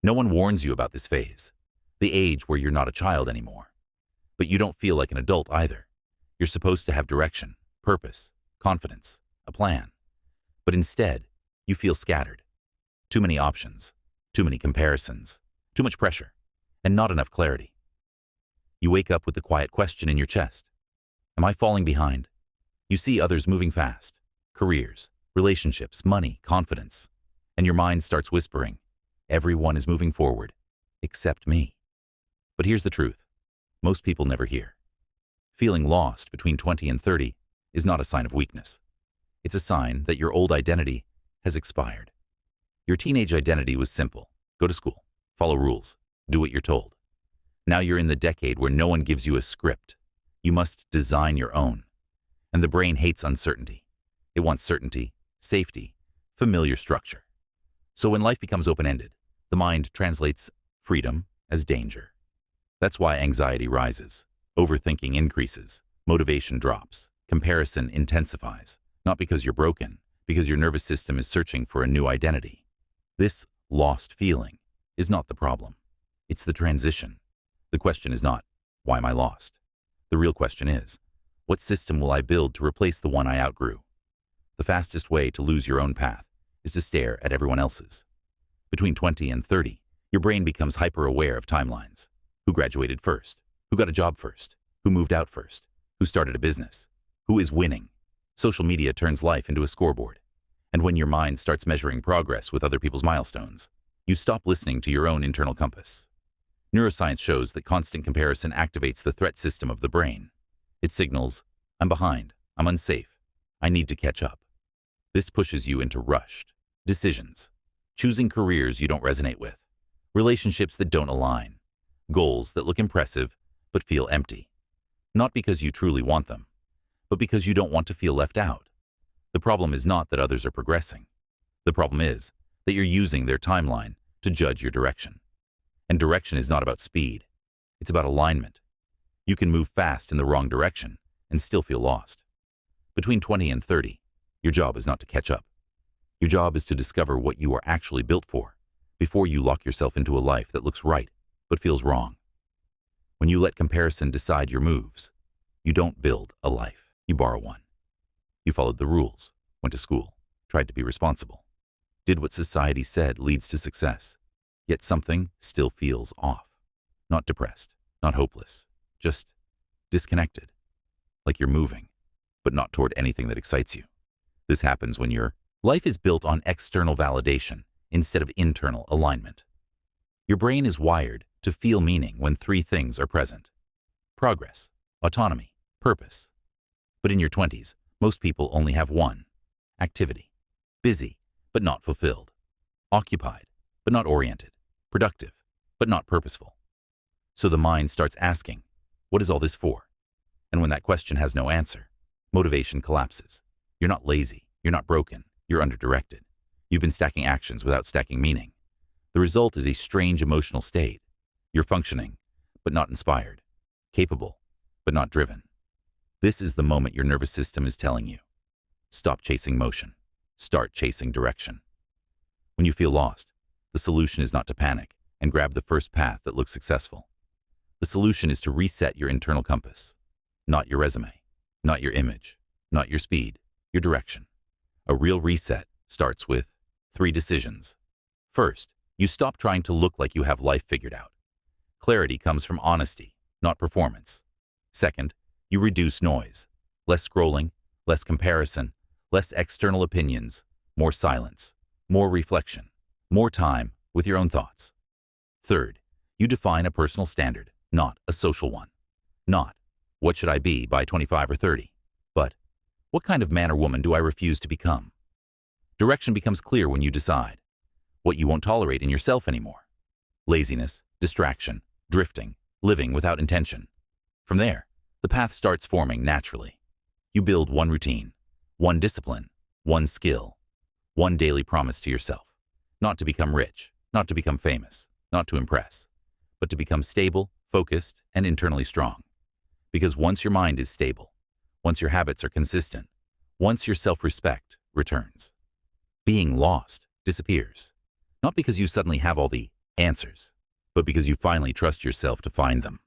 No one warns you about this phase, the age where you're not a child anymore. But you don't feel like an adult either. You're supposed to have direction, purpose, confidence, a plan. But instead, you feel scattered. Too many options, too many comparisons, too much pressure, and not enough clarity. You wake up with the quiet question in your chest. Am I falling behind? You see others moving fast, careers, relationships, money, confidence, and your mind starts whispering, everyone is moving forward, except me. But here's the truth. Most people never hear. Feeling lost between 20 and 30 is not a sign of weakness. It's a sign that your old identity has expired. Your teenage identity was simple. Go to school, follow rules, do what you're told. Now you're in the decade where no one gives you a script. You must design your own. And the brain hates uncertainty. It wants certainty, safety, familiar structure. So when life becomes open-ended, the mind translates freedom as danger. That's why anxiety rises, overthinking increases, motivation drops, comparison intensifies, not because you're broken, because your nervous system is searching for a new identity. This lost feeling is not the problem. It's the transition. The question is not, why am I lost? The real question is, what system will I build to replace the one I outgrew? The fastest way to lose your own path is to stare at everyone else's. Between 20 and 30, your brain becomes hyper-aware of timelines. Who graduated first? Who got a job first? Who moved out first? Who started a business? Who is winning? Social media turns life into a scoreboard. And when your mind starts measuring progress with other people's milestones, you stop listening to your own internal compass. Neuroscience shows that constant comparison activates the threat system of the brain. It signals, I'm behind, I'm unsafe, I need to catch up. This pushes you into rushed decisions, choosing careers you don't resonate with, relationships that don't align, goals that look impressive but feel empty. Not because you truly want them, but because you don't want to feel left out. The problem is not that others are progressing. The problem is that you're using their timeline to judge your direction. And direction is not about speed. It's about alignment. You can move fast in the wrong direction and still feel lost. Between 20 and 30, your job is not to catch up. Your job is to discover what you are actually built for before you lock yourself into a life that looks right but feels wrong. When you let comparison decide your moves, you don't build a life, you borrow one. You followed the rules, went to school, tried to be responsible, did what society said leads to success, yet something still feels off. Not depressed, not hopeless, just disconnected, like you're moving, but not toward anything that excites you. This happens when your life is built on external validation instead of internal alignment. Your brain is wired to feel meaning when three things are present: progress, autonomy, purpose. But in your 20s, most people only have one: activity. Busy, but not fulfilled. Occupied, but not oriented. Productive, but not purposeful. So the mind starts asking, what is all this for? And when that question has no answer, motivation collapses. You're not lazy, you're not broken, you're underdirected. You've been stacking actions without stacking meaning. The result is a strange emotional state. You're functioning, but not inspired. Capable, but not driven. This is the moment your nervous system is telling you, stop chasing motion, start chasing direction. When you feel lost, the solution is not to panic and grab the first path that looks successful. The solution is to reset your internal compass, not your resume, not your image, not your speed, your direction. A real reset starts with 3 decisions. First, you stop trying to look like you have life figured out. Clarity comes from honesty, not performance. Second, you reduce noise. Less scrolling, less comparison, less external opinions, more silence, more reflection, more time with your own thoughts. Third, you define a personal standard, not a social one. Not, what should I be by 25 or 30? But, what kind of man or woman do I refuse to become? Direction becomes clear when you decide what you won't tolerate in yourself anymore. Laziness, distraction, drifting, living without intention. From there, the path starts forming naturally. You build one routine, one discipline, one skill, one daily promise to yourself. Not to become rich, not to become famous, not to impress, but to become stable, focused, and internally strong. Because once your mind is stable, once your habits are consistent, once your self-respect returns, being lost disappears. Not because you suddenly have all the Answers, but because you finally trust yourself to find them.